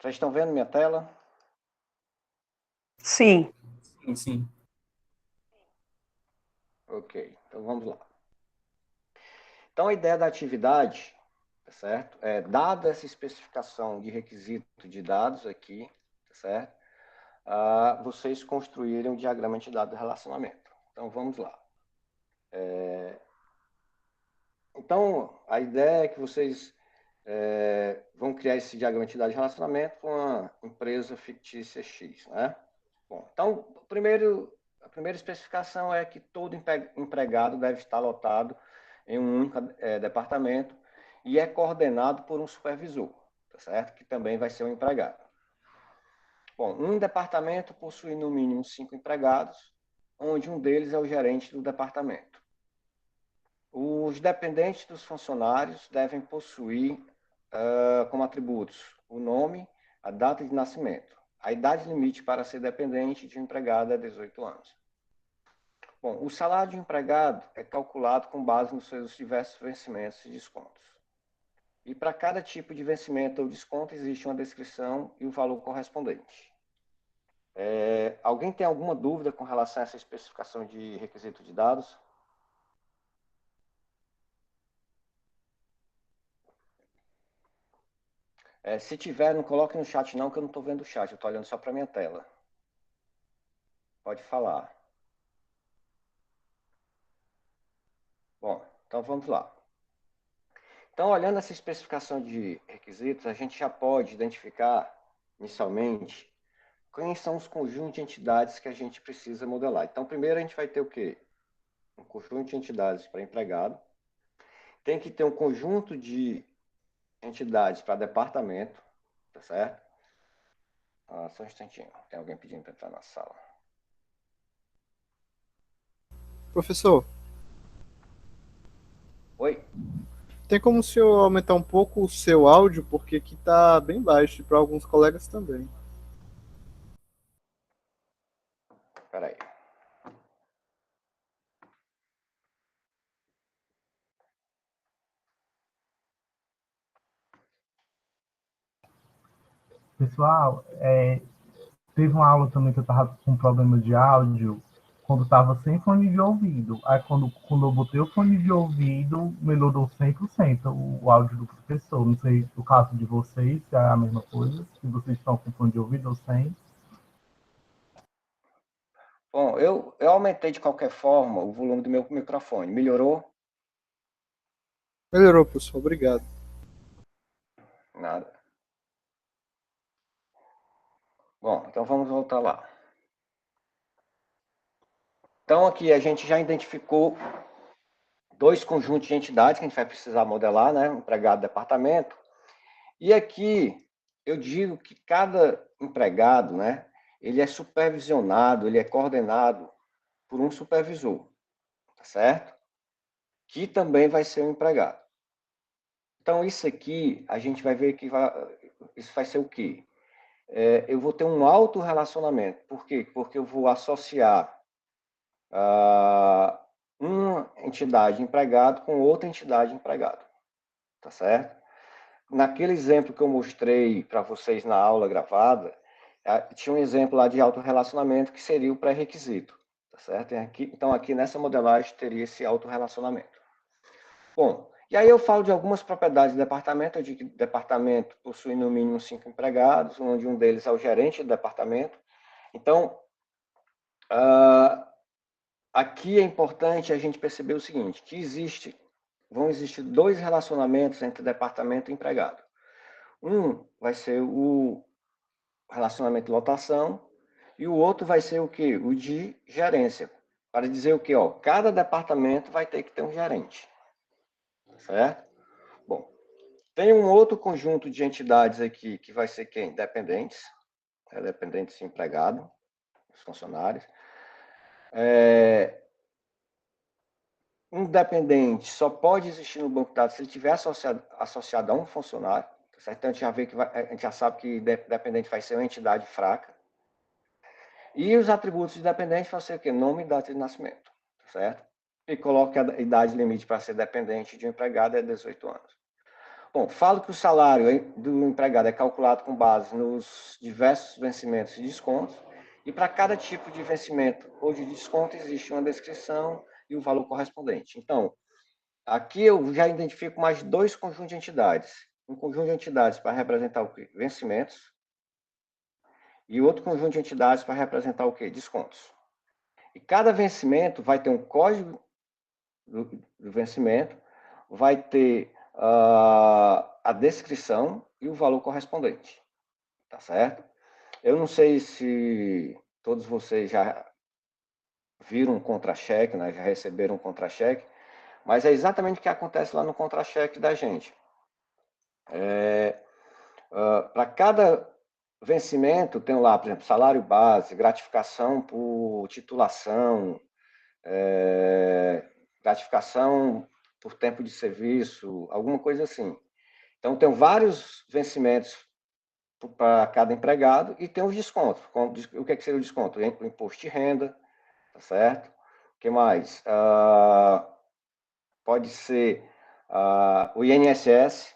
Vocês estão vendo minha tela? Sim. Sim, sim. Ok, então vamos lá. Então, a ideia da atividade, tá certo? Dada essa especificação de requisito de dados aqui, tá certo? Vocês construírem um diagrama de dados de relacionamento. Então, vamos lá. Então, a ideia é que vocês vão criar esse diagrama de dados de relacionamento com uma empresa fictícia X, né? Bom, então, a primeira especificação é que todo empregado deve estar lotado em um único departamento e é coordenado por um supervisor, tá certo? Que também vai ser um empregado. Bom, um departamento possui no mínimo 5 empregados, onde um deles é o gerente do departamento. Os dependentes dos funcionários devem possuir como atributos o nome, a data de nascimento. A idade limite para ser dependente de um empregado é 18 anos. Bom, o salário de empregado é calculado com base nos seus diversos vencimentos e descontos. E para cada tipo de vencimento ou desconto existe uma descrição e o valor correspondente. Alguém tem alguma dúvida com relação a essa especificação de requisito de dados? Se tiver, não coloque no chat não, que eu não estou vendo o chat, eu estou olhando só para a minha tela. Pode falar. Bom, então vamos lá. Então, olhando essa especificação de requisitos, a gente já pode identificar, inicialmente, quais são os conjuntos de entidades que a gente precisa modelar. Então, primeiro a gente vai ter o quê? Um conjunto de entidades para empregado. Tem que ter um conjunto de entidades para departamento, tá certo? Só um instantinho, tem alguém pedindo para entrar na sala. Professor, Oi? tem como o senhor aumentar um pouco o seu áudio, porque aqui está bem baixo e para alguns colegas também. Espera aí. Pessoal, teve uma aula também que eu estava com problema de áudio, quando estava sem fone de ouvido. Aí, quando eu botei o fone de ouvido, melhorou 100% o áudio do professor. Não sei o caso de vocês, se é a mesma coisa, se vocês estão com fone de ouvido ou sem. Bom, eu aumentei de qualquer forma o volume do meu microfone. Melhorou? Melhorou, professor. Obrigado. Nada. Bom, então vamos voltar lá. Então, aqui a gente já identificou dois conjuntos de entidades que a gente vai precisar modelar, né? Empregado e departamento. E aqui eu digo que cada empregado, né? Ele é supervisionado, ele é coordenado por um supervisor, tá certo? Que também vai ser um empregado. Então, isso aqui, a gente vai ver que isso vai ser o quê? Eu vou ter um autorrelacionamento. Por quê? Porque eu vou associar uma entidade empregado com outra entidade empregado. Tá certo? Naquele exemplo que eu mostrei para vocês na aula gravada, tinha um exemplo lá de autorrelacionamento que seria o pré-requisito. Tá certo? Então, aqui nessa modelagem teria esse autorrelacionamento. Bom, e aí eu falo de algumas propriedades do departamento. Eu digo que o departamento possui no mínimo 5 empregados, onde um deles é o gerente do departamento. Então, aqui é importante a gente perceber o seguinte, que vão existir dois relacionamentos entre departamento e empregado. Um vai ser o relacionamento de lotação e o outro vai ser o quê? O de gerência. Para dizer o quê? Cada departamento vai ter que ter um gerente. Certo? Bom, tem um outro conjunto de entidades aqui que vai ser quem? Dependentes. Dependentes e empregado, os funcionários. Um dependente só pode existir no banco de dados se ele estiver associado a um funcionário. Certo? Então, a gente já sabe que dependente vai ser uma entidade fraca. E os atributos de dependente vão ser o quê? Nome e data de nascimento. Certo? E coloque a idade limite para ser dependente de um empregado é 18 anos. Bom, falo que o salário do empregado é calculado com base nos diversos vencimentos e descontos, e para cada tipo de vencimento ou de desconto existe uma descrição e o valor correspondente. Então, aqui eu já identifico mais dois conjuntos de entidades. Um conjunto de entidades para representar o quê? Vencimentos, e outro conjunto de entidades para representar o quê? Descontos. E cada vencimento vai ter um código do vencimento, vai ter a descrição e o valor correspondente. Tá certo? Eu não sei se todos vocês já viram um contra-cheque, né? Já receberam um contra-cheque, mas é exatamente o que acontece lá no contra-cheque da gente. Para cada vencimento, tem lá, por exemplo, salário base, gratificação por titulação, gratificação por tempo de serviço, alguma coisa assim. Então, tem vários vencimentos para cada empregado e tem os descontos. O que seria o desconto? O imposto de renda, tá certo? O que mais? Pode ser o INSS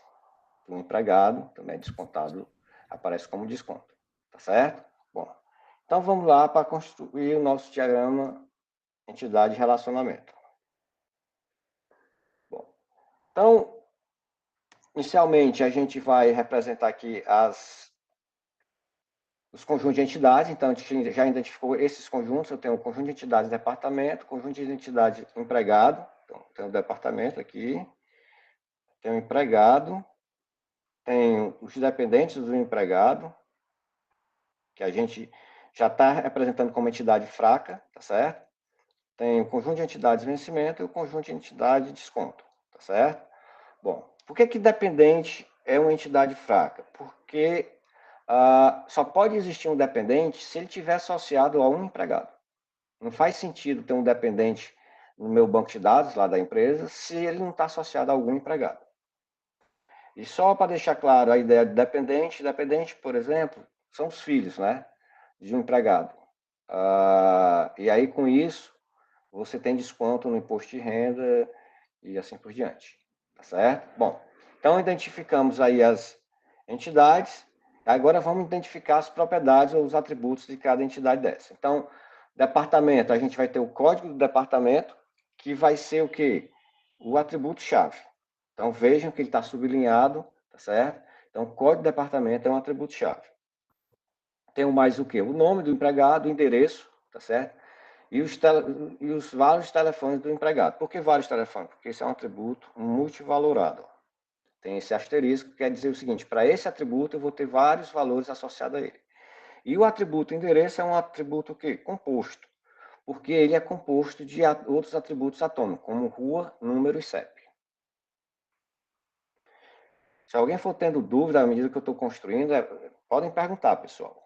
do empregado, também é descontado, aparece como desconto, tá certo? Bom, então vamos lá para construir o nosso diagrama entidade e relacionamento. Bom, então, inicialmente a gente vai representar aqui os conjuntos de entidades, então a gente já identificou esses conjuntos, eu tenho o conjunto de entidades departamento, conjunto de entidades empregado, então tem o departamento aqui, tem o empregado, tem os dependentes do empregado, que a gente já está representando como entidade fraca, tá certo? Tem o conjunto de entidades vencimento e o conjunto de entidades desconto, tá certo? Bom, por que dependente é uma entidade fraca? Porque só pode existir um dependente se ele estiver associado a um empregado. Não faz sentido ter um dependente no meu banco de dados lá da empresa se ele não está associado a algum empregado. E só para deixar claro a ideia de dependente, por exemplo, são os filhos, né, de um empregado. E aí, com isso, você tem desconto no imposto de renda e assim por diante. Tá certo? Bom, então identificamos aí as entidades. Agora vamos identificar as propriedades ou os atributos de cada entidade dessa. Então, departamento, a gente vai ter o código do departamento, que vai ser o quê? O atributo-chave. Então, vejam que ele está sublinhado, tá certo? Então, o código do departamento é um atributo-chave. Tem mais o quê? O nome do empregado, o endereço, tá certo? E os vários telefones do empregado. Por que vários telefones? Porque esse é um atributo multivalorado. Tem esse asterisco, que quer dizer o seguinte, para esse atributo eu vou ter vários valores associados a ele. E o atributo endereço é um atributo o quê? Composto, porque ele é composto de outros atributos atômicos, como rua, número e CEP. Se alguém for tendo dúvida à medida que eu estou construindo, podem perguntar, pessoal.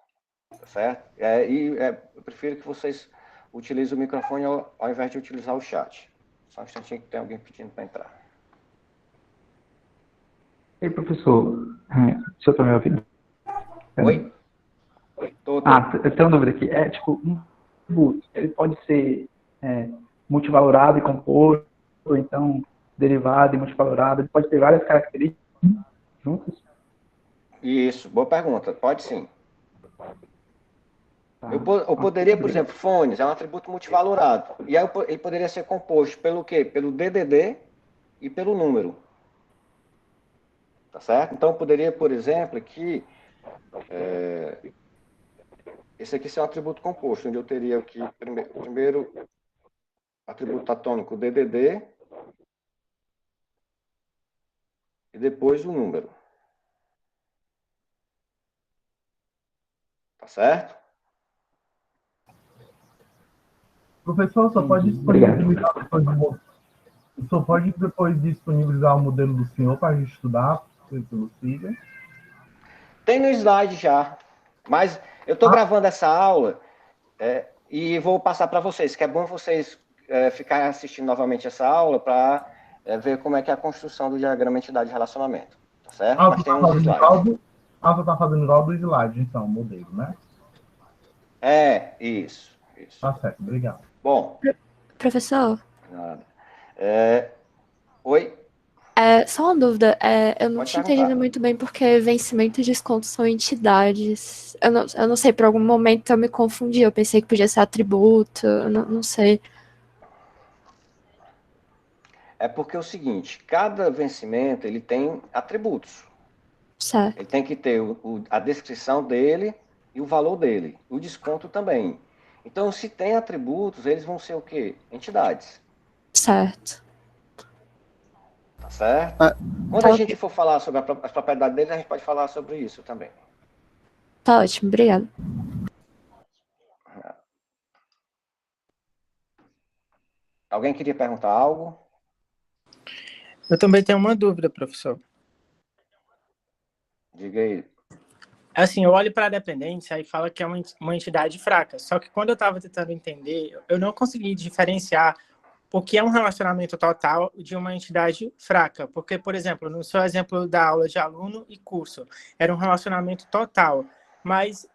Tá certo? Eu prefiro que vocês utilizem o microfone ao invés de utilizar o chat. Só um instantinho que tem alguém pedindo para entrar. Ei, professor, o senhor está me ouvindo? Oi? Tô. Eu tenho uma dúvida aqui. Um atributo, ele pode ser multivalorado e composto, ou então derivado e multivalorado, ele pode ter várias características juntas? Isso, boa pergunta. Pode sim. Eu poderia, por exemplo, fones é um atributo multivalorado. E aí ele poderia ser composto pelo quê? Pelo DDD e pelo número. Tá certo? Então, eu poderia, por exemplo, aqui... esse aqui é um atributo composto, onde eu teria aqui, primeiro atributo atômico DDD e depois o número. Tá certo? Professor, só pode disponibilizar depois disponibilizar o modelo do senhor para a gente estudar, pelo SIGA? Tem no slide já, mas eu estou gravando essa aula e vou passar para vocês, que é bom vocês ficarem assistindo novamente essa aula para ver como é que é a construção do diagrama entidade-relacionamento, tá certo? Mas tem uns slides. Você está fazendo igual do slide, então, o modelo, né? Isso. Tá certo, obrigado. Bom. Professor? Nada. Oi? Só uma dúvida, eu não Pode tinha entendido perguntar. muito bem porque vencimento e desconto são entidades. Eu não sei, por algum momento eu me confundi, eu pensei que podia ser atributo, eu não sei. É porque é o seguinte, cada vencimento ele tem atributos. Certo, Ele tem que ter a descrição dele e o valor dele. O desconto também. Então, se tem atributos, eles vão ser o quê? Entidades. certo. Tá certo? Ah, Quando a Tá gente ok. for falar sobre as propriedades deles, a gente pode falar sobre isso também. Tá ótimo, obrigada. Alguém queria perguntar algo? Eu também tenho uma dúvida, professor. Diga aí. Assim, eu olho para a dependência e fala que é uma entidade fraca. Só que quando eu estava tentando entender, eu não consegui diferenciar o que é um relacionamento total de uma entidade fraca. Porque, por exemplo, no seu exemplo da aula de aluno e curso, era um relacionamento total. Mas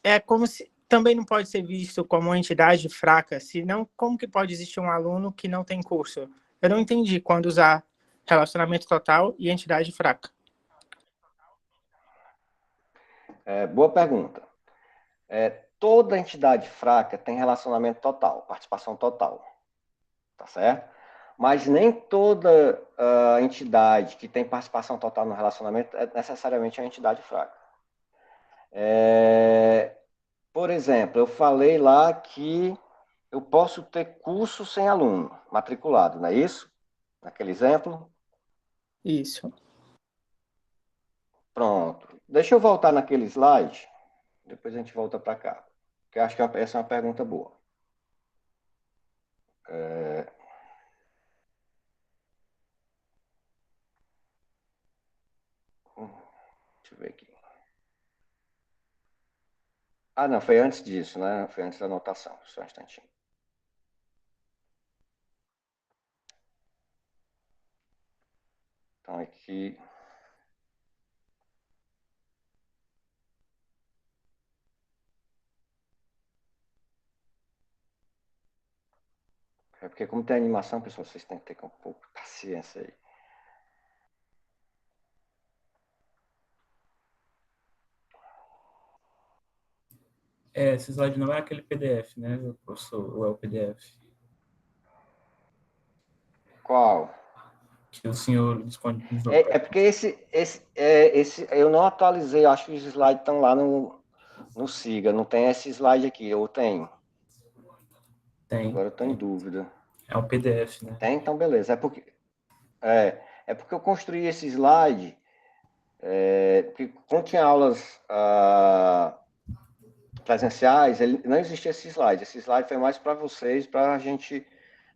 é como se também não pode ser visto como uma entidade fraca, senão como que pode existir um aluno que não tem curso? Eu não entendi quando usar relacionamento total e entidade fraca. Boa pergunta. Toda entidade fraca tem relacionamento total, participação total. Tá certo? Mas nem toda entidade que tem participação total no relacionamento é necessariamente uma entidade fraca. Por exemplo, eu falei lá que eu posso ter curso sem aluno matriculado, não é isso? Naquele exemplo? Isso. Pronto. Deixa eu voltar naquele slide, depois a gente volta para cá. Porque eu acho que essa é uma pergunta boa. Deixa eu ver aqui. Ah, não, foi antes disso, né? Foi antes da anotação. Só um instantinho. Então, aqui. É porque, como tem animação, pessoal, vocês têm que ter um pouco de paciência aí. Esse slide não é aquele PDF, né, professor? Ou é o PDF? Qual? Que o senhor disponibilizou para É porque esse eu não atualizei, acho que os slides estão lá no Siga, não tem esse slide aqui, ou tem? Tem. Agora eu estou em dúvida. É um PDF, né? Tem? Então beleza. É porque eu construí esse slide, porque quando tinha aulas presenciais, não existia esse slide. Esse slide foi mais para vocês, para a gente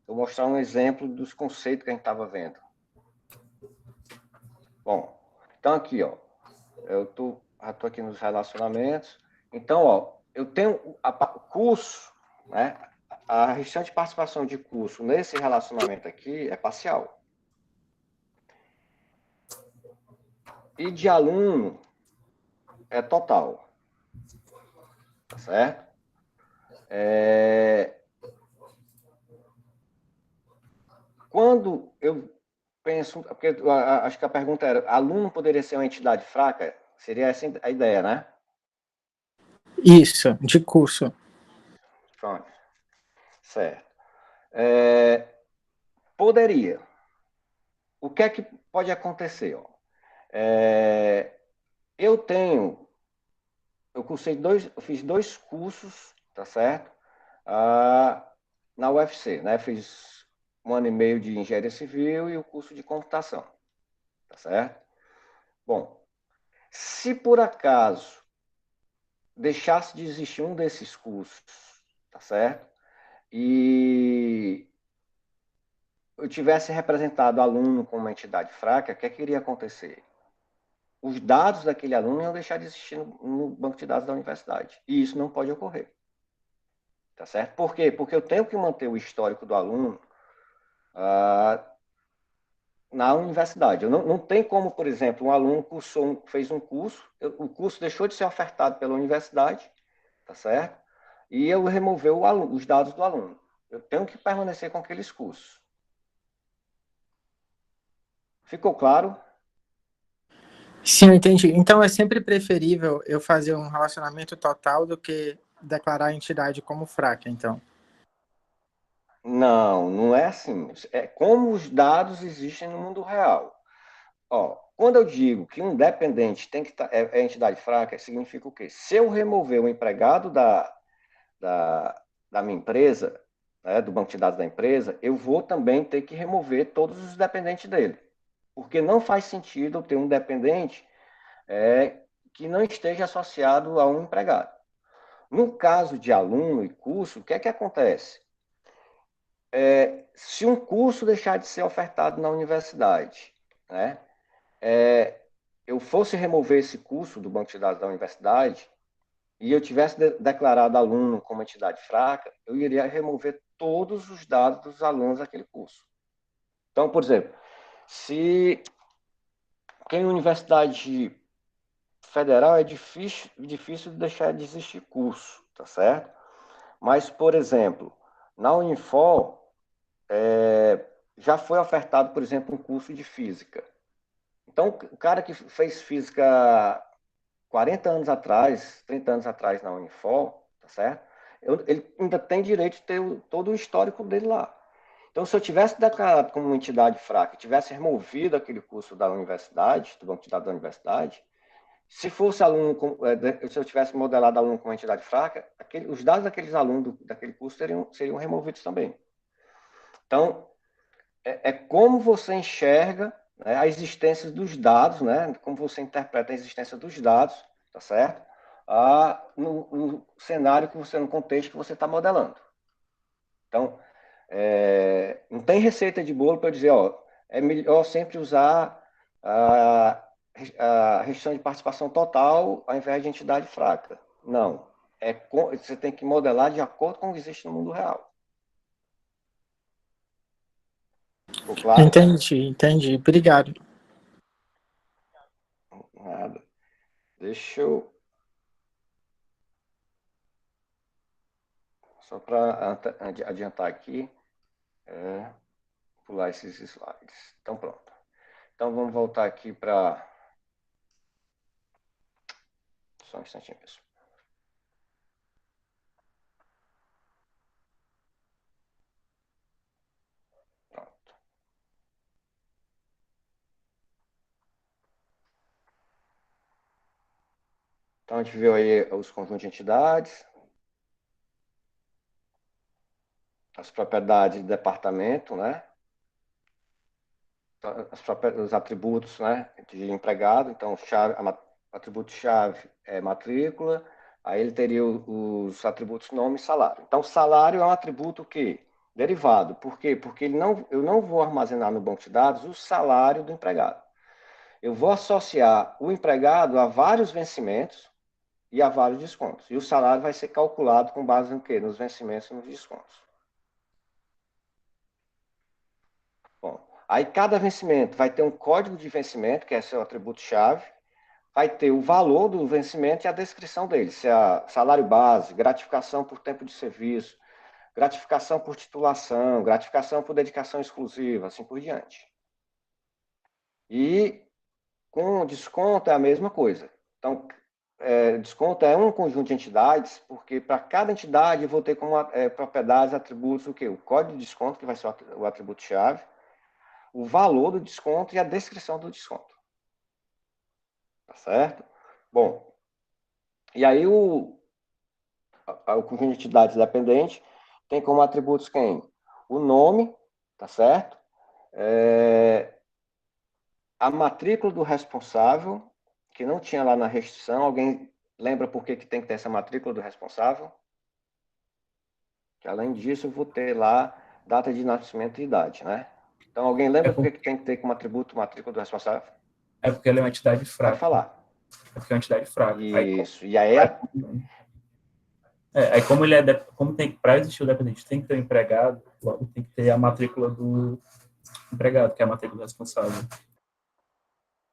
eu mostrar um exemplo dos conceitos que a gente estava vendo. Bom, então aqui, ó, já tô aqui nos relacionamentos. Então, ó, eu tenho o curso, né? A restante participação de curso nesse relacionamento aqui é parcial. E de aluno é total. Tá certo? Quando eu penso, porque acho que a pergunta era, aluno poderia ser uma entidade fraca? Seria essa a ideia, né? Isso, de curso. Pronto. Certo. Poderia. O que é que pode acontecer? Ó? Eu fiz dois cursos, tá certo? Na UFC, né? Fiz 1 ano e meio de engenharia civil e o curso de computação, tá certo? Bom, se por acaso deixasse de existir um desses cursos, tá certo? E eu tivesse representado aluno como uma entidade fraca, o que é que iria acontecer? Os dados daquele aluno iam deixar de existir no banco de dados da universidade. E isso não pode ocorrer. Tá certo? Por quê? Porque eu tenho que manter o histórico do aluno na universidade. Eu não tem como, por exemplo, um aluno fez um curso, o curso deixou de ser ofertado pela universidade, tá certo? E eu remover os dados do aluno. Eu tenho que permanecer com aqueles cursos. Ficou claro? Sim, eu entendi. Então, é sempre preferível eu fazer um relacionamento total do que declarar a entidade como fraca, então. Não, não é assim. É como os dados existem no mundo real. Ó, quando eu digo que um dependente tem que é entidade fraca, significa o quê? Se eu remover o empregado da, da minha empresa, né, do banco de dados da empresa, eu vou também ter que remover todos os dependentes dele. Porque não faz sentido eu ter um dependente que não esteja associado a um empregado. No caso de aluno e curso, o que é que acontece? Se um curso deixar de ser ofertado na universidade, né, eu fosse remover esse curso do banco de dados da universidade e eu tivesse declarado aluno como entidade fraca, eu iria remover todos os dados dos alunos daquele curso. Então, por exemplo, se em universidade federal é difícil de deixar de existir curso, tá certo? Mas, por exemplo, na Unifor, já foi ofertado, por exemplo, um curso de física. Então, o cara que fez física 40 anos atrás, 30 anos atrás na Unifor, tá certo? Ele ainda tem direito de ter todo o histórico dele lá. Então, se eu tivesse declarado como uma entidade fraca, tivesse removido aquele curso da universidade, do banco de dados da universidade, se fosse aluno, se eu tivesse modelado aluno como entidade fraca, os dados daqueles alunos daquele curso seriam removidos também. Então, é como você enxerga, né, a existência dos dados, né, como você interpreta a existência dos dados, tá certo? No cenário que você, no contexto que você está modelando. Então, não tem receita de bolo para dizer, ó, é melhor sempre usar a restrição de participação total ao invés de entidade fraca. Não. Você tem que modelar de acordo com o que existe no mundo real. Ficou claro? Entendi. Obrigado. Nada. Deixa eu... Só para adiantar aqui, pular esses slides. Então, pronto. Então, vamos voltar aqui para... Só um instantinho, pessoal. Pronto. Então, a gente viu aí os conjuntos de entidades, as propriedades do departamento, né? Os atributos, né, de empregado. Então, atributo-chave é matrícula, aí ele teria os atributos nome e salário. Então, salário é um atributo que derivado. Por quê? Porque eu não vou armazenar no banco de dados o salário do empregado. Eu vou associar o empregado a vários vencimentos e a vários descontos. E o salário vai ser calculado com base no quê? Nos vencimentos e nos descontos. Bom, aí cada vencimento vai ter um código de vencimento, que é seu atributo-chave, vai ter o valor do vencimento e a descrição dele, se é salário base, gratificação por tempo de serviço, gratificação por titulação, gratificação por dedicação exclusiva, assim por diante. E com desconto é a mesma coisa. Então, desconto é um conjunto de entidades, porque para cada entidade eu vou ter como propriedades, atributos, o quê? O código de desconto, que vai ser o atributo-chave, o valor do desconto e a descrição do desconto. Tá certo? Bom, e aí o conjunto de entidades dependentes tem como atributos quem? O nome, tá certo? A matrícula do responsável, que não tinha lá na restrição. Alguém lembra por que tem que ter essa matrícula do responsável? Que além disso, eu vou ter lá data de nascimento e idade, né? Então, alguém lembra por que tem que ter como atributo matrícula do responsável? É porque ele é uma entidade fraca. Pode falar. É porque é uma entidade fraca. Isso. E aí aí como ele como tem para existir o dependente, tem que ter um empregado, logo tem que ter a matrícula do empregado, que é a matrícula responsável.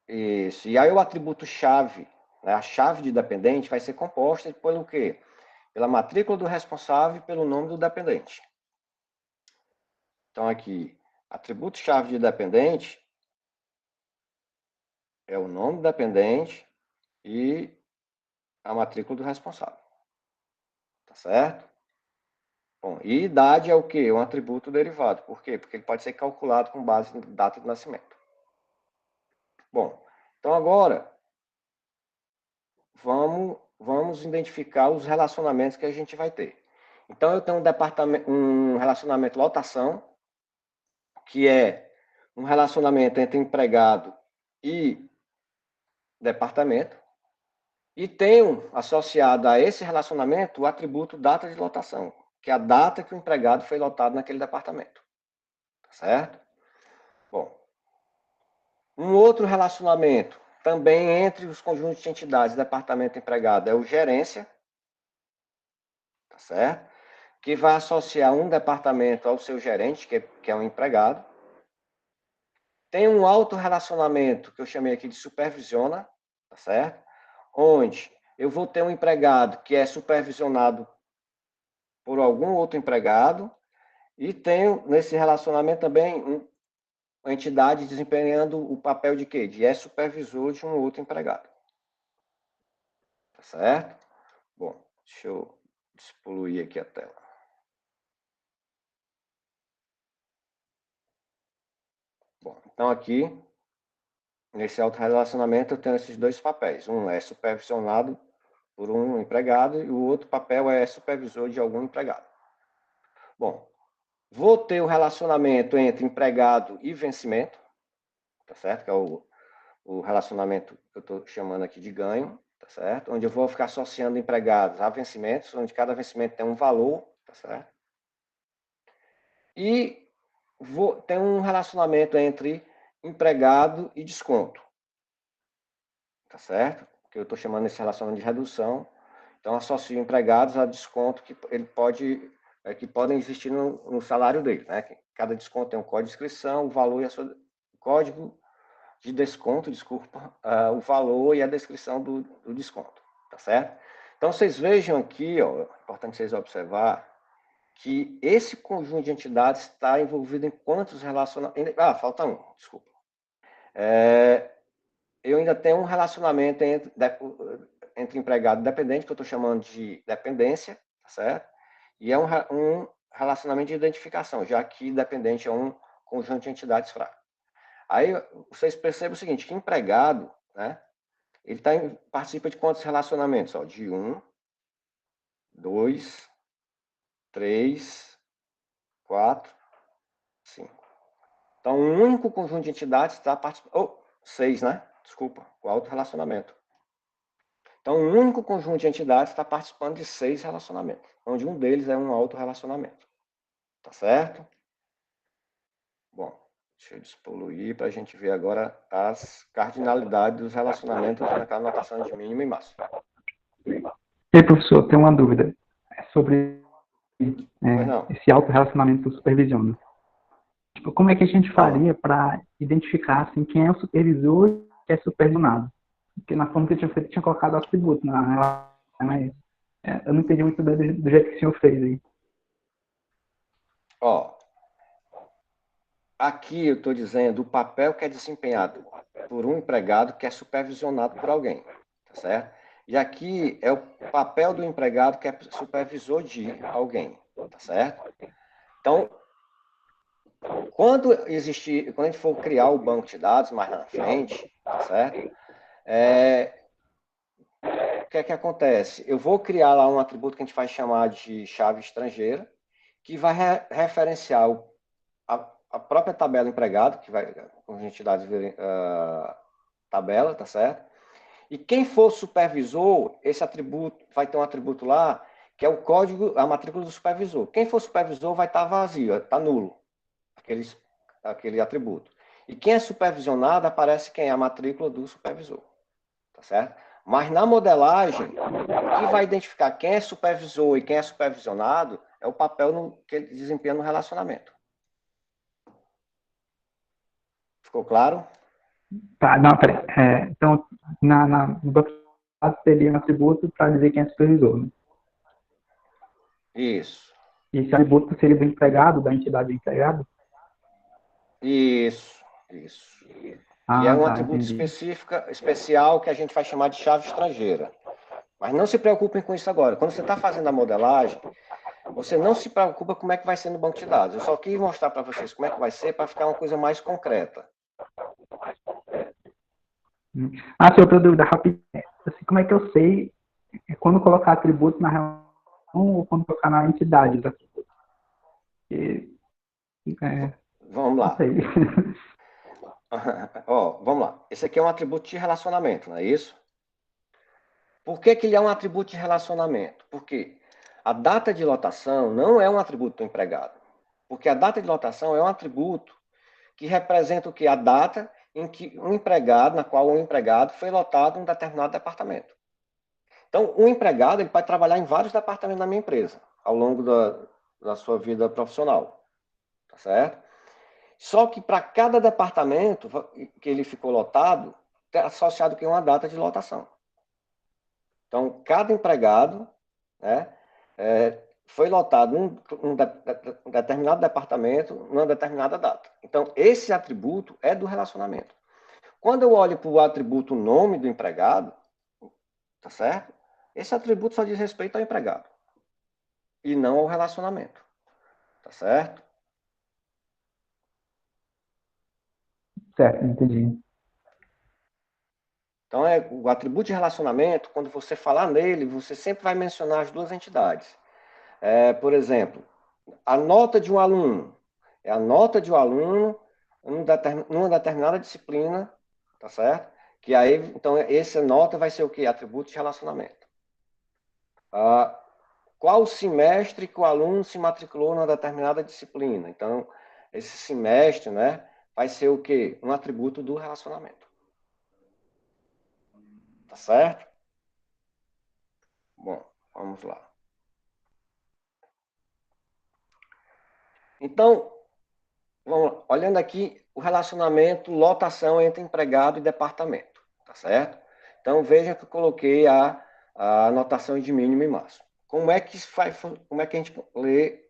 Isso. E aí o atributo-chave, né, a chave de dependente, vai ser composta pelo quê? Pela matrícula do responsável e pelo nome do dependente. Então, aqui, atributo-chave de dependente é o nome do dependente e a matrícula do responsável. Tá certo? Bom, e idade é o quê? Um atributo derivado. Por quê? Porque ele pode ser calculado com base na data de nascimento. Bom, então agora vamos identificar os relacionamentos que a gente vai ter. Então eu tenho um relacionamento lotação, que é um relacionamento entre empregado e departamento, e tenho associado a esse relacionamento o atributo data de lotação, que é a data que o empregado foi lotado naquele departamento. Tá certo? Bom, um outro relacionamento também entre os conjuntos de entidades departamento e empregado é o gerência, tá certo? Que vai associar um departamento ao seu gerente, que é um empregado. Tem um autorrelacionamento que eu chamei aqui de supervisiona, tá certo? Onde eu vou ter um empregado que é supervisionado por algum outro empregado e tenho nesse relacionamento também uma entidade desempenhando o papel de quê? De supervisor de um outro empregado. Tá certo? Bom, deixa eu despoluir aqui a tela. Bom, então aqui, nesse autorrelacionamento, eu tenho esses dois papéis. Um é supervisionado por um empregado e o outro papel é supervisor de algum empregado. Bom, vou ter o relacionamento entre empregado e vencimento, tá certo? Que é o relacionamento que eu estou chamando aqui de ganho, tá certo? Onde eu vou ficar associando empregados a vencimentos, onde cada vencimento tem um valor, tá certo? E tem um relacionamento entre empregado e desconto, tá certo? Que eu estou chamando esse relacionamento de redução. Então, associo empregados a desconto que que podem existir no salário dele, né? Cada desconto tem um código de inscrição, o valor e o código de desconto, desculpa, o valor e a descrição do desconto, tá certo? Então, vocês vejam aqui, ó, é importante vocês observar que esse conjunto de entidades está envolvido em quantos relacionamentos... falta um, desculpa. Eu ainda tenho um relacionamento entre empregado e dependente, que eu estou chamando de dependência, tá certo? E é um relacionamento de identificação, já que dependente é um conjunto de entidades fracas. Aí vocês percebem o seguinte, que empregado, né, ele participa de quantos relacionamentos? Ó, de 1, 2, 3, 4, 5. Então, um único conjunto de entidades está participando... 6, né? Desculpa, o autorrelacionamento. Então, um único conjunto de entidades está participando de 6 relacionamentos, onde um deles é um autorrelacionamento. Tá certo? Bom, deixa eu despoluir para a gente ver agora as cardinalidades dos relacionamentos naquela notação de mínimo e máximo. E aí, professor, tem uma dúvida sobre esse autorrelacionamento do supervisiono. Tipo, como é que a gente faria para identificar assim, quem é o supervisor e quem é supervisionado? Porque na forma que eu tinha feito, tinha colocado o atributo na relação, mas eu não entendi muito bem do jeito que o senhor fez aí. Ó, aqui eu estou dizendo o papel que é desempenhado por um empregado que é supervisionado por alguém, tá certo? E aqui é o papel do empregado que é supervisor de alguém, tá certo? Então, quando a gente for criar o banco de dados mais na frente, tá certo? O que é que acontece? Eu vou criar lá um atributo que a gente vai chamar de chave estrangeira, que vai referenciar a própria tabela empregado, que vai, com as entidades tabela, tá certo? E quem for supervisor, esse atributo vai ter um atributo lá, que é o código, a matrícula do supervisor. Quem for supervisor vai estar vazio, está nulo, aquele atributo. E quem é supervisionado, aparece quem é a matrícula do supervisor, tá certo? Mas na modelagem, o que vai identificar quem é supervisor e quem é supervisionado é o papel que ele desempenha no relacionamento. Ficou claro? Tá, não, peraí. Então, no banco de dados teria um atributo para dizer quem é supervisor, né? Isso. E esse atributo seria do empregado, da entidade do empregado? Isso. que é Ah, um tá, atributo entendi. especial que a gente vai chamar de chave estrangeira. Mas não se preocupem com isso agora. Quando você está fazendo a modelagem, você não se preocupa como é que vai ser no banco de dados. Eu só quis mostrar para vocês como é que vai ser para ficar uma coisa mais concreta. Ah, se outra dúvida rápida. Assim, como é que eu sei quando colocar atributo na relação ou quando colocar na entidade dos atributos? Porque, Vamos não lá. sei. Ó, vamos lá. Esse aqui é um atributo de relacionamento, não é isso? Por que que ele é um atributo de relacionamento? Porque a data de lotação não é um atributo do empregado. Porque a data de lotação é um atributo que representa o que? A data em que um empregado, na qual um empregado foi lotado em um determinado departamento. Então, um empregado ele pode trabalhar em vários departamentos da minha empresa, ao longo da sua vida profissional. Tá certo? Só que para cada departamento que ele ficou lotado, é associado com uma data de lotação. Então, cada empregado, né, foi lotado em um determinado departamento, numa determinada data. Então, esse atributo é do relacionamento. Quando eu olho para o atributo nome do empregado, tá certo? Esse atributo só diz respeito ao empregado e não ao relacionamento. Tá certo? Certo, entendi. Então, o atributo de relacionamento, quando você falar nele, você sempre vai mencionar as duas entidades. Por exemplo, a nota de um aluno. É a nota de um aluno numa determinada disciplina, tá certo? Que aí, então, essa nota vai ser o quê? Atributo de relacionamento. Qual semestre que o aluno se matriculou numa determinada disciplina? Então, esse semestre, né, vai ser o quê? Um atributo do relacionamento. Tá certo? Bom, vamos lá. Então, vamos lá. Olhando aqui o relacionamento lotação entre empregado e departamento, tá certo? Então, veja que eu coloquei a anotação de mínimo e máximo. Como é que a gente lê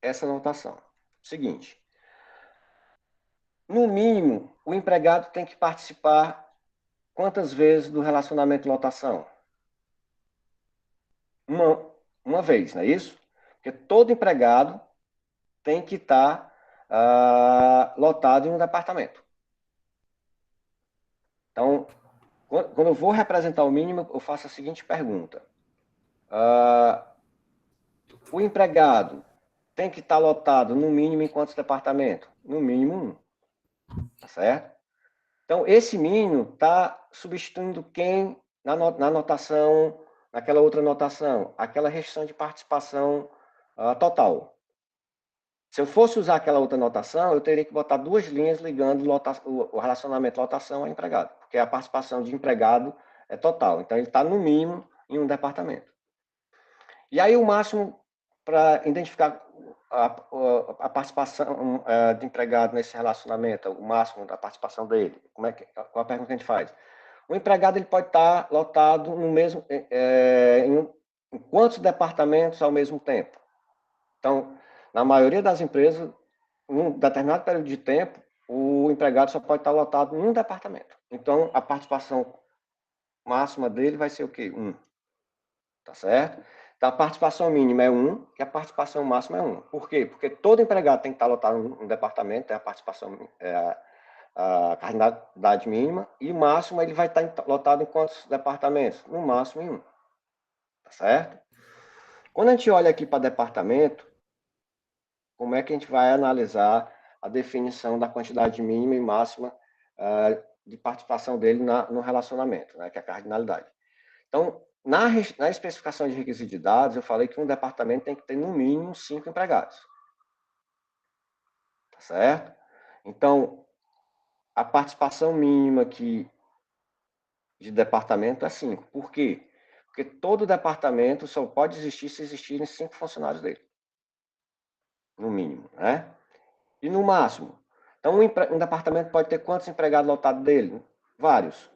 essa anotação? Seguinte, no mínimo, o empregado tem que participar quantas vezes do relacionamento lotação? Uma vez, não é isso? Porque todo empregado tem que estar lotado em um departamento. Então, quando eu vou representar o mínimo, eu faço a seguinte pergunta. O empregado tem que estar lotado no mínimo em quantos departamentos? No mínimo um. Tá certo? Então, esse mínimo está substituindo quem na anotação, naquela outra anotação? Aquela restrição de participação total. Se eu fosse usar aquela outra notação, eu teria que botar duas linhas ligando o relacionamento lotação a empregado, porque a participação de empregado é total. Então, ele está no mínimo em um departamento. E aí, o máximo para identificar a participação de empregado nesse relacionamento, o máximo da participação dele, qual a pergunta que a gente faz? O empregado ele pode estar lotado no mesmo, em quantos departamentos ao mesmo tempo? Então, na maioria das empresas, em um determinado período de tempo, o empregado só pode estar lotado em um departamento. Então, a participação máxima dele vai ser o quê? 1. Tá certo? Então, a participação mínima é 1 e a participação máxima é 1. Por quê? Porque todo empregado tem que estar lotado em um departamento, é a participação, a carnalidade mínima, e máximo ele vai estar lotado em quantos departamentos? No máximo em 1. Tá certo? Quando a gente olha aqui para departamento, como é que a gente vai analisar a definição da quantidade mínima e máxima de participação dele no relacionamento, né, que é a cardinalidade. Então, na especificação de requisito de dados, eu falei que um departamento tem que ter no mínimo 5 empregados. Tá certo? Então, a participação mínima aqui de departamento é 5. Por quê? Porque todo departamento só pode existir se existirem 5 funcionários dele. No mínimo, né? E no máximo? Então, um departamento pode ter quantos empregados lotados dele? Vários.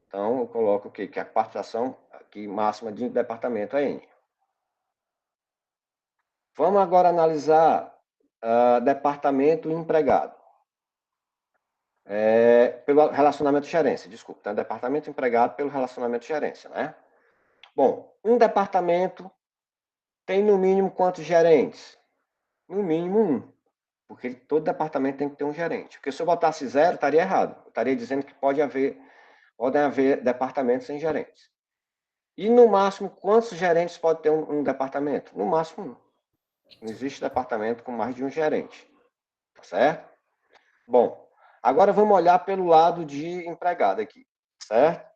Então, eu coloco o quê? Que a participação aqui máxima de departamento é N. Vamos agora analisar departamento e empregado. pelo relacionamento de gerência, desculpa, tá? Departamento empregado pelo relacionamento de gerência, né? Bom, um departamento tem no mínimo quantos gerentes? No mínimo um, porque todo departamento tem que ter um gerente. Porque se eu botasse zero, estaria errado. Eu estaria dizendo que podem haver departamentos sem gerentes. E no máximo, quantos gerentes pode ter um departamento? No máximo um. Não existe departamento com mais de um gerente, tá certo? Bom, agora vamos olhar pelo lado de empregado aqui, certo?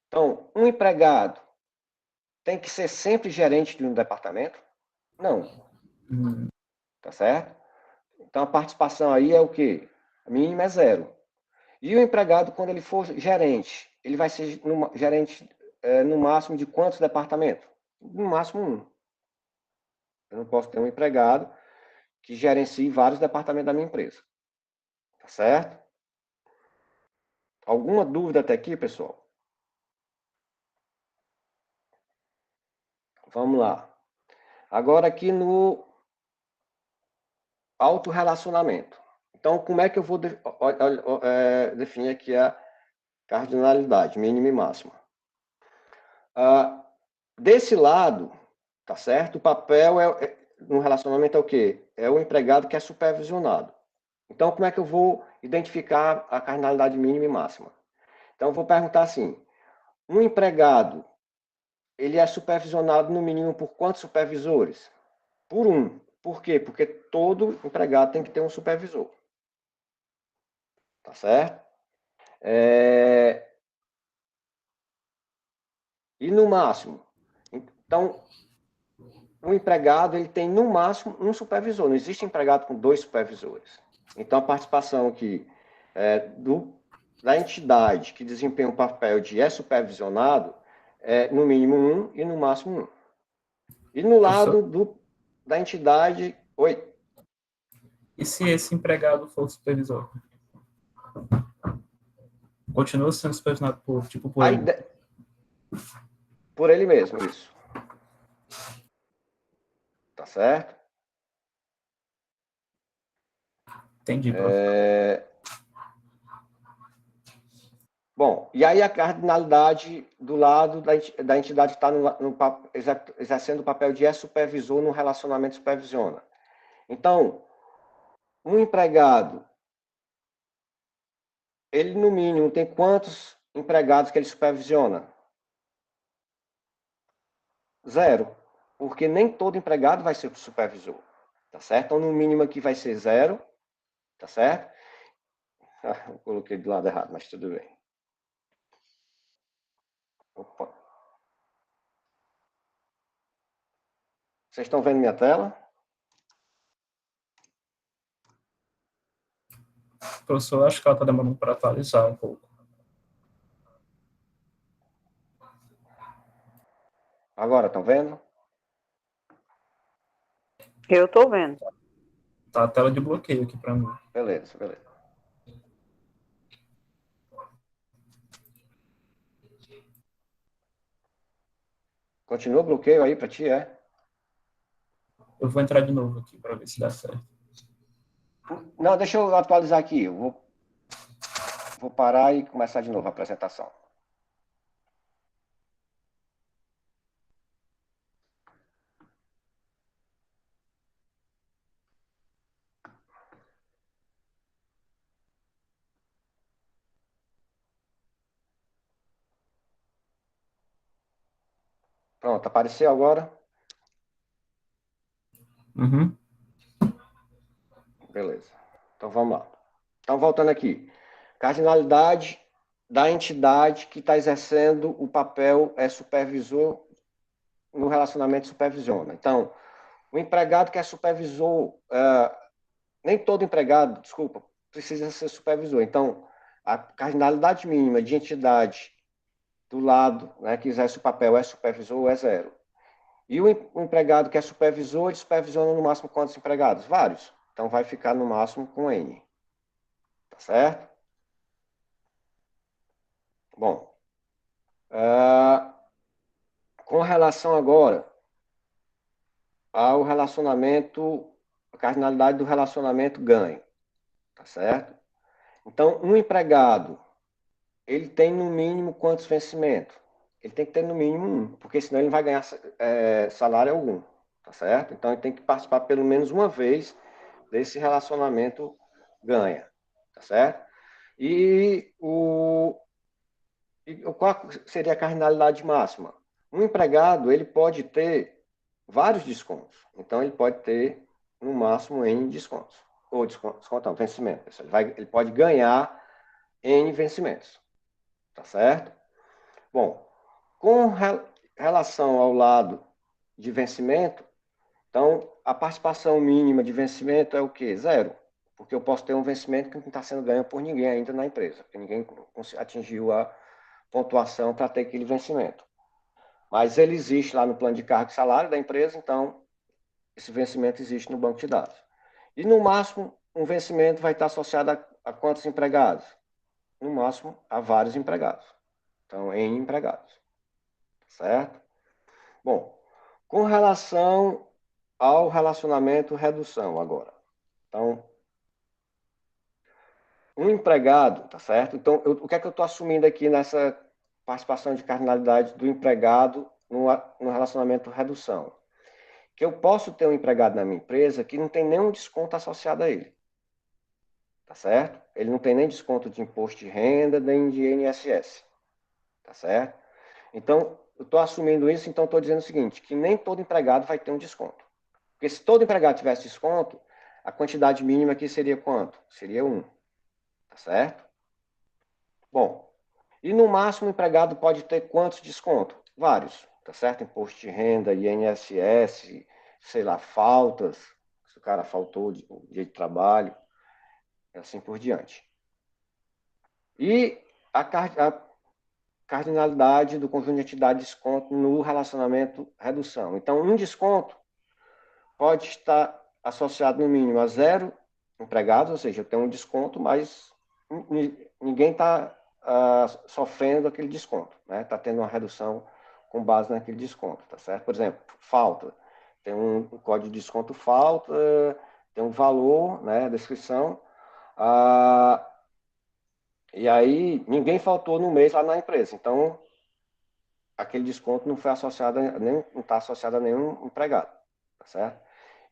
Então, um empregado tem que ser sempre gerente de um departamento? Não, tá certo? Então, a participação aí é o quê? A mínima é zero. E o empregado, quando ele for gerente, ele vai ser gerente no máximo de quantos departamentos? No máximo um. Eu não posso ter um empregado que gerencie vários departamentos da minha empresa. Tá certo? Alguma dúvida até aqui, pessoal? Vamos lá. Agora aqui no autorrelacionamento. Então, como é que eu vou definir aqui a cardinalidade, mínima e máxima? Desse lado, tá certo? O papel no relacionamento é o quê? É o empregado que é supervisionado. Então, como é que eu vou identificar a cardinalidade mínima e máxima? Então, eu vou perguntar assim, um empregado, ele é supervisionado no mínimo por quantos supervisores? Por um. Por quê? Porque todo empregado tem que ter um supervisor. Tá certo? E no máximo? Então, o empregado ele tem no máximo um supervisor. Não existe empregado com dois supervisores. Então, a participação aqui da entidade que desempenha o papel de supervisionado é no mínimo um e no máximo um. E no lado da entidade... Oi? E se esse empregado for supervisor? Continua sendo supervisionado por ele? Por ele mesmo, isso. Tá certo? Entendi. Bom, e aí a cardinalidade do lado da entidade que está exercendo o papel de supervisor no relacionamento supervisiona. Então, um empregado, ele no mínimo tem quantos empregados que ele supervisiona? Zero, porque nem todo empregado vai ser supervisor, tá certo? Então, no mínimo aqui vai ser zero, tá certo? Eu coloquei do lado errado, mas tudo bem. Opa. Vocês estão vendo minha tela? Professor, acho que ela está demorando para atualizar um pouco. Agora, estão vendo? Eu estou vendo. Tá a tela de bloqueio aqui para mim. Beleza, beleza. Continua o bloqueio aí para ti, é? Eu vou entrar de novo aqui para ver se dá certo. Não, deixa eu atualizar aqui. Eu vou parar e começar de novo a apresentação. Pronto, apareceu agora? Uhum. Beleza. Então vamos lá. Então, voltando aqui. Cardinalidade da entidade que está exercendo o papel supervisor no relacionamento supervisiona. Então, o empregado que é supervisor, nem todo empregado, desculpa, precisa ser supervisor. Então, a cardinalidade mínima de entidade do lado, né, que exerce o papel é supervisor é zero. E o empregado que é supervisor, ele supervisiona no máximo quantos empregados? Vários. Então, vai ficar no máximo com N. Tá certo? Bom. Com relação agora ao relacionamento, a cardinalidade do relacionamento ganho. Tá certo? Então, um empregado, ele tem no mínimo quantos vencimentos? Ele tem que ter no mínimo um, porque senão ele não vai ganhar salário algum, tá certo? Então, ele tem que participar pelo menos uma vez desse relacionamento ganha, tá certo? E qual seria a cardinalidade máxima? Um empregado, ele pode ter vários descontos. Então, ele pode ter, no máximo, N descontos. Ou desconto não, vencimento. Ele pode ganhar N vencimentos. Tá certo? Bom, com relação ao lado de vencimento, então, a participação mínima de vencimento é o quê? 0. Porque eu posso ter um vencimento que não está sendo ganho por ninguém ainda na empresa, porque ninguém atingiu a pontuação para ter aquele vencimento. Mas ele existe lá no plano de cargo e salário da empresa, então esse vencimento existe no banco de dados. E no máximo, um vencimento vai estar associado a quantos empregados? No máximo, a vários empregados. Então, N empregados. Certo? Bom, com relação ao relacionamento redução agora. Então, um empregado, tá certo? Então, o que é que eu estou assumindo aqui nessa participação de cardinalidade do empregado no relacionamento redução? Que eu posso ter um empregado na minha empresa que não tem nenhum desconto associado a ele. Tá certo? Ele não tem nem desconto de imposto de renda, nem de INSS. Tá certo? Então, eu estou assumindo isso, então estou dizendo o seguinte, que nem todo empregado vai ter um desconto. Porque se todo empregado tivesse desconto, a quantidade mínima aqui seria quanto? Seria 1. Tá certo? Bom, e no máximo o empregado pode ter quantos descontos? Vários. Tá certo? Imposto de renda, INSS, sei lá, faltas, se o cara faltou o dia de trabalho, e assim por diante. E a cardinalidade do conjunto de entidade de desconto no relacionamento redução. Então, um desconto pode estar associado no mínimo a 0 empregados, ou seja, eu tenho um desconto, mas ninguém está sofrendo aquele desconto, né? Está tendo uma redução com base naquele desconto, tá certo? Por exemplo, falta. Tem um código de desconto falta, tem um valor, né, descrição, e aí ninguém faltou no mês lá na empresa, então aquele desconto não foi associado, não está associado a nenhum empregado, tá certo?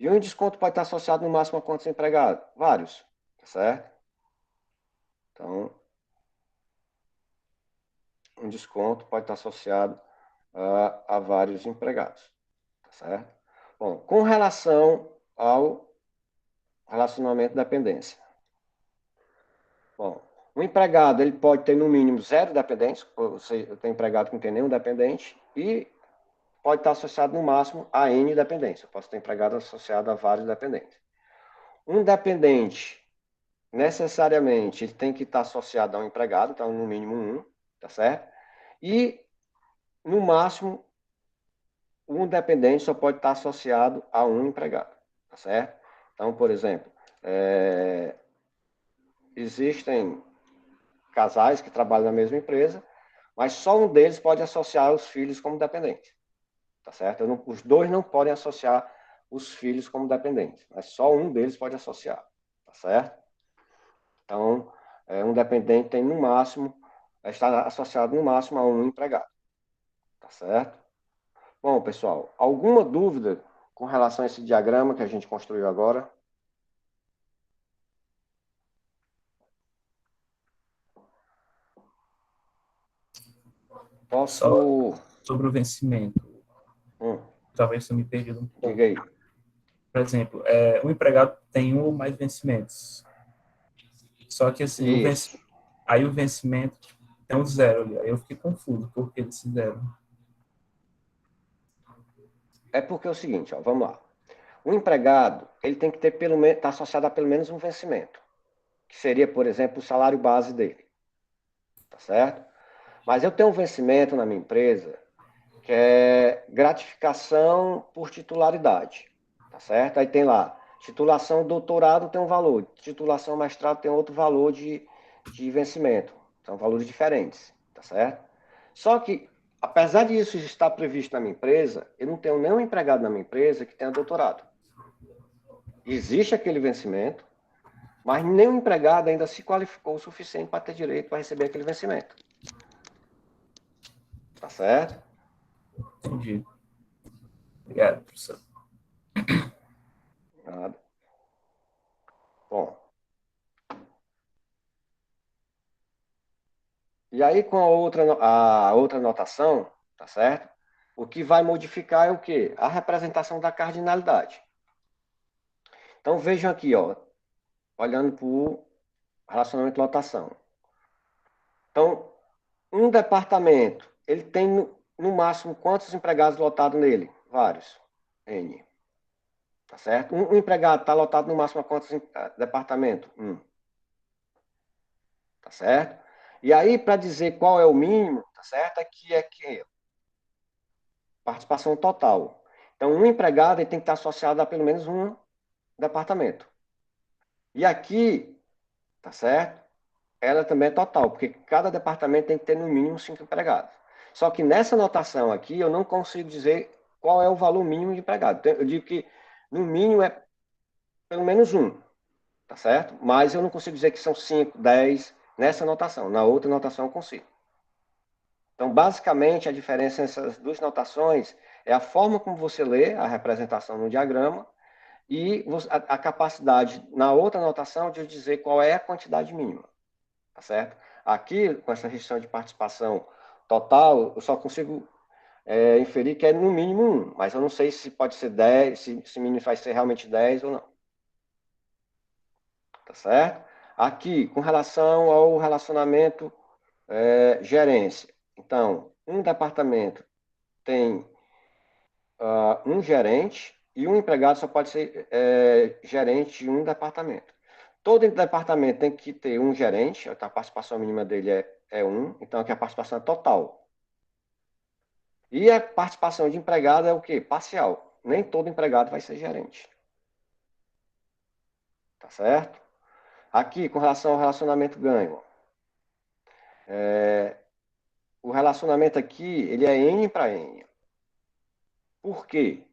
E um desconto pode estar associado no máximo a quantos empregados? Vários, tá certo? Então, um desconto pode estar associado a vários empregados, tá certo? Bom, com relação ao relacionamento de dependência. Bom, o empregado ele pode ter no mínimo 0 dependentes, ou seja, eu tenho empregado que não tem nenhum dependente, e pode estar associado no máximo a N dependência. Eu posso ter empregado associado a vários dependentes. Um dependente, necessariamente, ele tem que estar associado a um empregado, então no mínimo 1, tá certo? E, no máximo, um dependente só pode estar associado a um empregado, tá certo? Então, por exemplo, existem casais que trabalham na mesma empresa, mas só um deles pode associar os filhos como dependentes, tá certo? Os dois não podem associar os filhos como dependentes, mas só um deles pode associar, tá certo? Então, um dependente tem no máximo, está associado no máximo a um empregado, tá certo? Bom, pessoal, alguma dúvida com relação a esse diagrama que a gente construiu agora? Posso... Só sobre o vencimento. Talvez eu me perdi um pouco. Diga aí. Por exemplo, um empregado tem um ou mais vencimentos. Só que assim, aí o vencimento tem um 0 ali. Aí eu fiquei confuso. Por que esse 0? É porque é o seguinte, ó, vamos lá. O empregado, ele tem que ter tá associado a pelo menos um vencimento, que seria, por exemplo, o salário base dele. Tá certo? Mas eu tenho um vencimento na minha empresa que é gratificação por titularidade. Tá certo? Aí tem lá, titulação doutorado tem um valor, titulação mestrado tem outro valor de vencimento. São valores diferentes, tá certo? Só que, apesar disso estar previsto na minha empresa, eu não tenho nenhum empregado na minha empresa que tenha doutorado. Existe aquele vencimento, mas nenhum empregado ainda se qualificou o suficiente para ter direito para receber aquele vencimento. Tá certo? Entendi. Obrigado, professor. Nada. Bom. E aí, com a outra notação, tá certo? O que vai modificar é o quê? A representação da cardinalidade. Então, vejam aqui, ó, olhando para o relacionamento de lotação. Então, um departamento, ele tem no máximo quantos empregados lotados nele? Vários. N. Tá certo? Um empregado está lotado no máximo a quantos departamentos? Tá certo? E aí, para dizer qual é o mínimo, tá certo? Aqui é que participação total. Então, um empregado ele tem que estar associado a pelo menos um departamento. E aqui, tá certo? Ela também é total, porque cada departamento tem que ter no mínimo 5 empregados. Só que nessa anotação aqui, eu não consigo dizer qual é o valor mínimo de empregado. Eu digo que no mínimo é pelo menos um, tá certo? Mas eu não consigo dizer que são 5, 10 nessa anotação. Na outra anotação eu consigo. Então, basicamente, a diferença nessas duas notações é a forma como você lê a representação no diagrama e a capacidade, na outra notação, de dizer qual é a quantidade mínima. Tá certo? Aqui, com essa restrição de participação total, eu só consigo inferir que é no mínimo 1, mas eu não sei se pode ser 10, se mínimo vai ser realmente 10 ou não. Tá certo? Aqui, com relação ao relacionamento gerência. Então, um departamento tem um gerente e um empregado só pode ser gerente de um departamento. Todo departamento tem que ter um gerente, a participação mínima dele é 1, então aqui a participação é total. E a participação de empregado é o quê? Parcial. Nem todo empregado vai ser gerente. Tá certo? Aqui, com relação ao relacionamento ganho. O relacionamento aqui, ele é N para N. Por quê?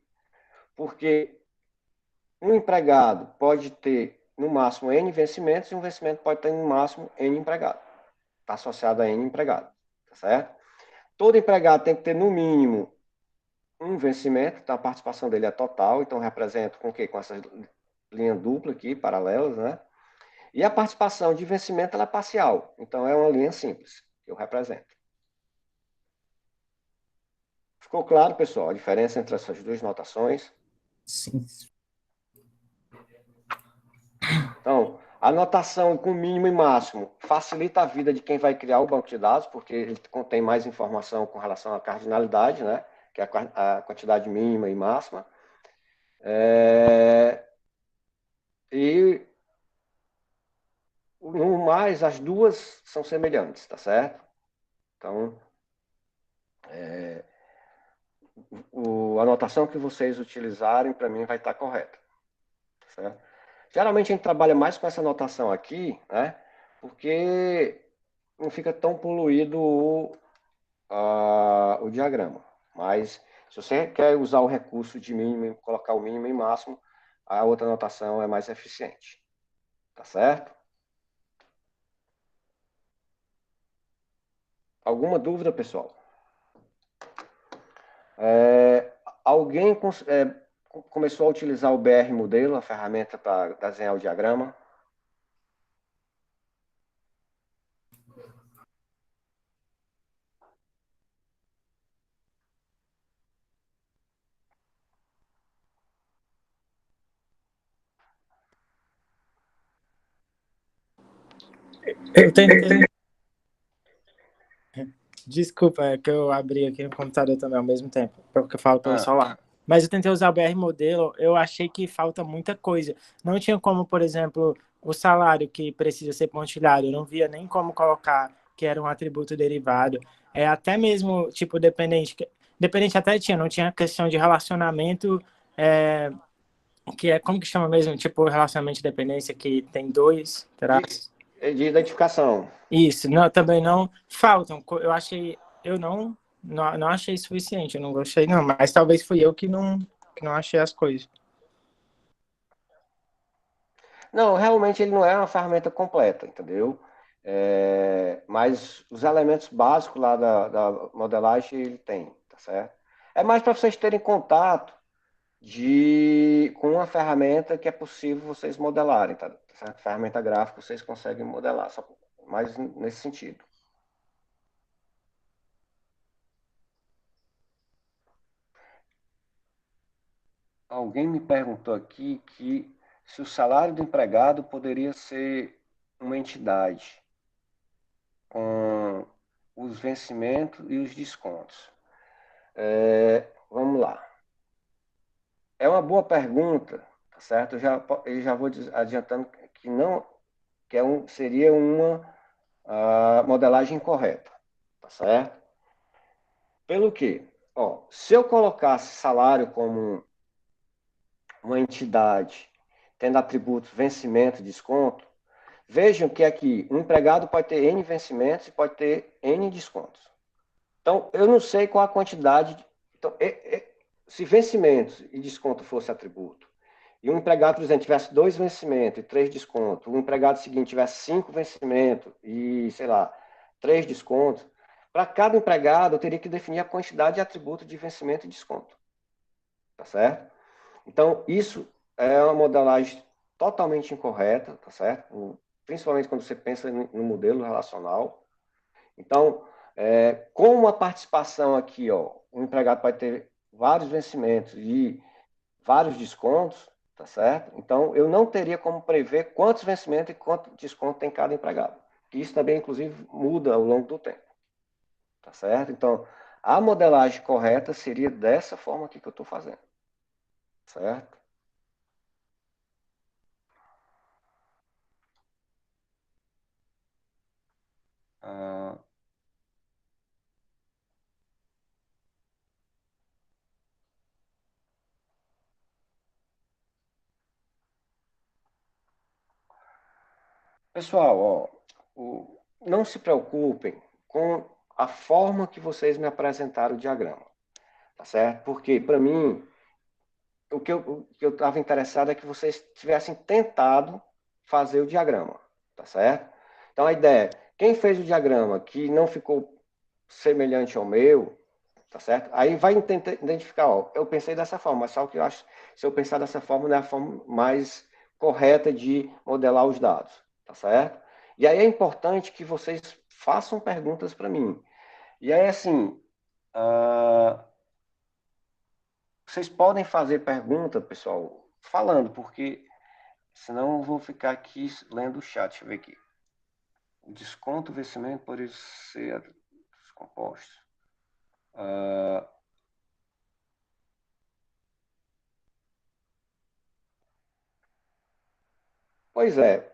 Porque um empregado pode ter, no máximo, N vencimentos e um vencimento pode ter, no máximo, N empregado. Está associado a N empregado. Tá certo? Todo empregado tem que ter, no mínimo, um vencimento, então a participação dele é total, então representa com o quê? Com essa linha dupla aqui, paralelas, né? E a participação de vencimento ela é parcial, então é uma linha simples que eu represento. Ficou claro, pessoal, a diferença entre essas duas notações? Sim. Então, a notação com mínimo e máximo facilita a vida de quem vai criar o banco de dados, porque ele contém mais informação com relação à cardinalidade, né? Que é a quantidade mínima e máxima. E, no mais, as duas são semelhantes, tá certo? Então, a anotação que vocês utilizarem, para mim, vai estar correta. Tá certo? Geralmente, a gente trabalha mais com essa anotação aqui, né? Porque não fica tão poluído o diagrama. Mas, se você quer usar o recurso de mínimo, colocar o mínimo e máximo, a outra anotação é mais eficiente. Tá certo? Alguma dúvida, pessoal? Alguém começou a utilizar o BR Modelo, a ferramenta para desenhar o diagrama? Eu tentei. Desculpa, é que eu abri aqui no computador também ao mesmo tempo, porque eu falo pelo celular. Mas eu tentei usar o BR Modelo, eu achei que falta muita coisa. Não tinha como, por exemplo, o salário que precisa ser pontilhado, eu não via nem como colocar que era um atributo derivado. Até mesmo, tipo, dependente até tinha, não tinha questão de relacionamento, que é, como que chama mesmo? Tipo, relacionamento de dependência que tem dois traços. De identificação. Isso, não, também não faltam. Eu achei, eu não achei suficiente, eu não gostei não, mas talvez fui eu que não achei as coisas. Não, realmente ele não é uma ferramenta completa, entendeu? Mas os elementos básicos lá da modelagem ele tem, tá certo? É mais para vocês terem contato com uma ferramenta que é possível vocês modelarem, tá certo? Ferramenta gráfica vocês conseguem modelar, só mais nesse sentido. Alguém me perguntou aqui que se o salário do empregado poderia ser uma entidade com os vencimentos e os descontos. Vamos lá. É uma boa pergunta, tá certo? Eu já vou adiantando que não, seria uma modelagem correta, tá certo? Pelo quê? Ó, se eu colocasse salário como uma entidade tendo atributos vencimento e desconto, vejam que aqui um empregado pode ter N vencimentos e pode ter N descontos. Então, eu não sei qual a quantidade. Então, se vencimentos e desconto fosse atributo, e um empregado, por exemplo, tivesse 2 vencimentos e 3 descontos, o empregado seguinte tivesse 5 vencimentos e, sei lá, 3 descontos, para cada empregado eu teria que definir a quantidade de atributo de vencimento e desconto. Tá certo? Então, isso é uma modelagem totalmente incorreta, tá certo? Principalmente quando você pensa no modelo relacional. Então, com a participação aqui, ó, o empregado pode ter vários vencimentos e vários descontos, tá certo? Então, eu não teria como prever quantos vencimentos e quanto desconto tem cada empregado. Isso também, inclusive, muda ao longo do tempo, tá certo? Então, a modelagem correta seria dessa forma aqui que eu estou fazendo, certo? Ah, pessoal, ó, não se preocupem com a forma que vocês me apresentaram o diagrama, tá certo? Porque, para mim, o que eu estava interessado é que vocês tivessem tentado fazer o diagrama, tá certo? Então, a ideia, quem fez o diagrama que não ficou semelhante ao meu, tá certo? Aí vai identificar, ó, eu pensei dessa forma, mas só que eu acho, se eu pensar dessa forma, não é a forma mais correta de modelar os dados, tá certo? E aí é importante que vocês façam perguntas para mim. E aí, assim, vocês podem fazer pergunta, pessoal, falando, porque senão eu vou ficar aqui lendo o chat. Deixa eu ver aqui. O desconto, vencimento pode ser descomposto. Pois é.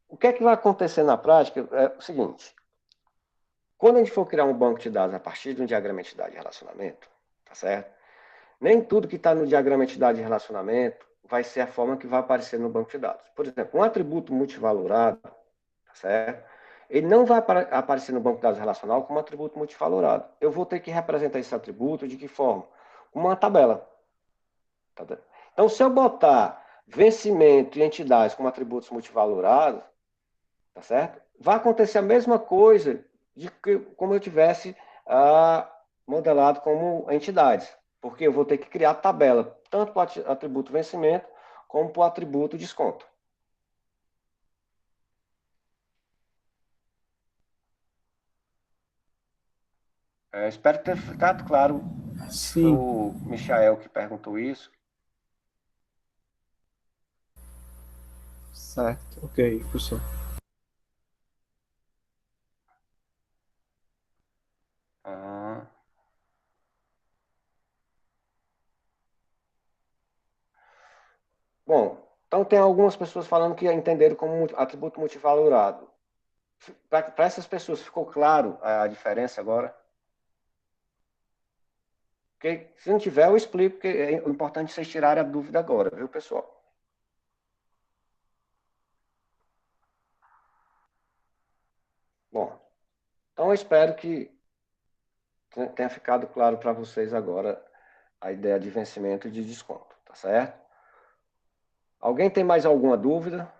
O que é que vai acontecer na prática é o seguinte. Quando a gente for criar um banco de dados a partir de um diagrama entidade de relacionamento, tá certo? Nem tudo que está no diagrama entidade de relacionamento vai ser a forma que vai aparecer no banco de dados. Por exemplo, um atributo multivalorado, tá certo? Ele não vai aparecer no banco de dados relacional como atributo multivalorado. Eu vou ter que representar esse atributo de que forma? Uma tabela. Tá? Então, se eu botar vencimento e entidades como atributos multivalorados, tá certo? Vai acontecer a mesma coisa de que como eu tivesse modelado como entidades, porque eu vou ter que criar tabela, tanto para o atributo vencimento, como para o atributo desconto. Espero ter ficado claro. Sim. O Michael que perguntou isso. Certo. Ok, professor. Bom, então tem algumas pessoas falando que entenderam como atributo multivalorado. Para essas pessoas, ficou claro a diferença agora? Porque se não tiver, eu explico, porque é importante vocês tirarem a dúvida agora, viu, pessoal? Bom, então eu espero que tenha ficado claro para vocês agora a ideia de vencimento e de desconto, tá certo? Alguém tem mais alguma dúvida?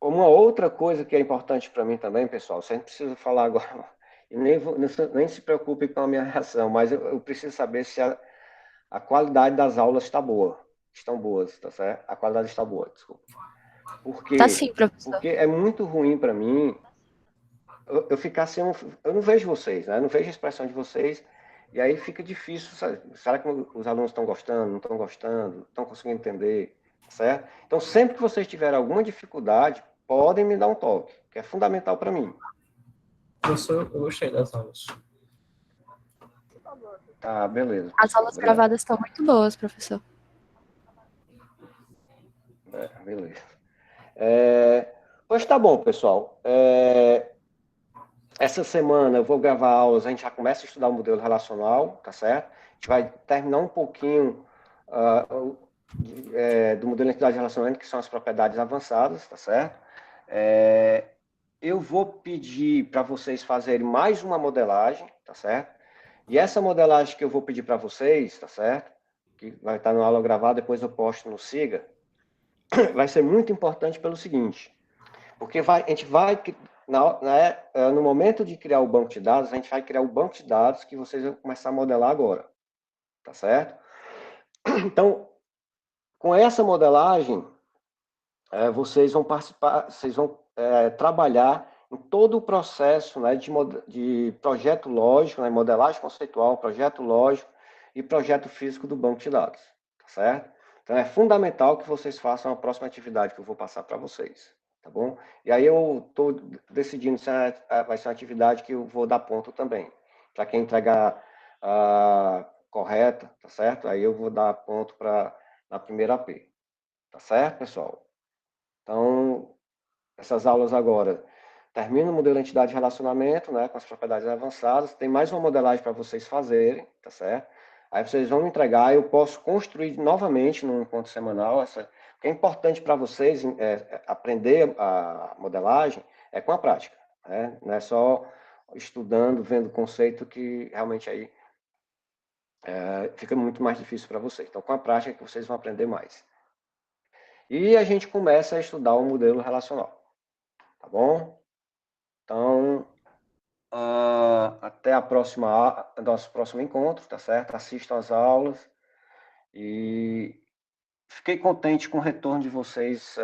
Uma outra coisa que é importante para mim também, pessoal, você não precisa falar agora, e nem se preocupe com a minha reação, mas eu preciso saber se a qualidade das aulas está boa. Estão boas, tá certo? A qualidade está boa, desculpa. Tá sim, professor. Porque é muito ruim para mim eu ficar sem eu não vejo vocês, né? Eu não vejo a expressão de vocês, e aí fica difícil, sabe? Será que os alunos estão gostando, não estão gostando, estão conseguindo entender, tá certo? Então, sempre que vocês tiverem alguma dificuldade, podem me dar um toque, que é fundamental para mim. Professor, eu gostei das aulas. Tá, beleza. As aulas obrigado. gravadas estão muito boas, professor. Beleza. Pois tá bom, pessoal. Essa semana eu vou gravar aulas, a gente já começa a estudar o modelo relacional, tá certo? A gente vai terminar um pouquinho do modelo de entidade de relacionamento, que são as propriedades avançadas, tá certo? Eu vou pedir para vocês fazerem mais uma modelagem, tá certo? E essa modelagem que eu vou pedir para vocês, tá certo? Que vai estar no aula gravada, depois eu posto no Siga, vai ser muito importante pelo seguinte, porque a gente vai, no momento de criar o banco de dados, a gente vai criar o banco de dados que vocês vão começar a modelar agora, tá certo? Então, com essa modelagem, vocês vão participar, vocês vão trabalhar em todo o processo, né, de projeto lógico, né, modelagem conceitual, projeto lógico e projeto físico do banco de dados, tá certo? Então, é fundamental que vocês façam a próxima atividade que eu vou passar para vocês, tá bom? E aí eu estou decidindo se vai ser uma atividade que eu vou dar ponto também. Para quem entregar correta, tá certo? Aí eu vou dar ponto na primeira AP, tá certo, pessoal? Então, essas aulas agora terminam o modelo de entidade de relacionamento, né, com as propriedades avançadas. Tem mais uma modelagem para vocês fazerem, tá certo? Aí vocês vão me entregar, eu posso construir novamente num encontro semanal. O que é importante para vocês aprender a modelagem é com a prática, né? Não é só estudando, vendo o conceito, que realmente aí fica muito mais difícil para vocês. Então, com a prática é que vocês vão aprender mais. E a gente começa a estudar o modelo relacional, tá bom? Então, até nosso próximo encontro, tá certo? Assistam às aulas e fiquei contente com o retorno de vocês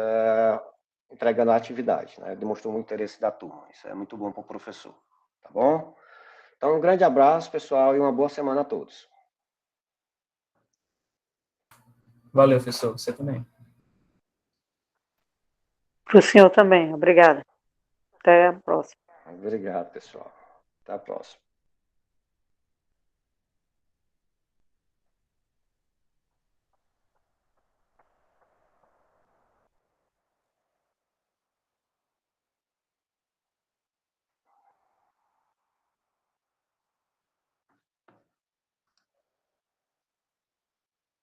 entregando a atividade, né? Demonstrou muito interesse da turma, isso é muito bom para o professor, tá bom? Então, um grande abraço, pessoal, e uma boa semana a todos. Valeu, professor. Você também. Para o senhor também. Obrigada. Até a próxima. Obrigado, pessoal. Até a próxima.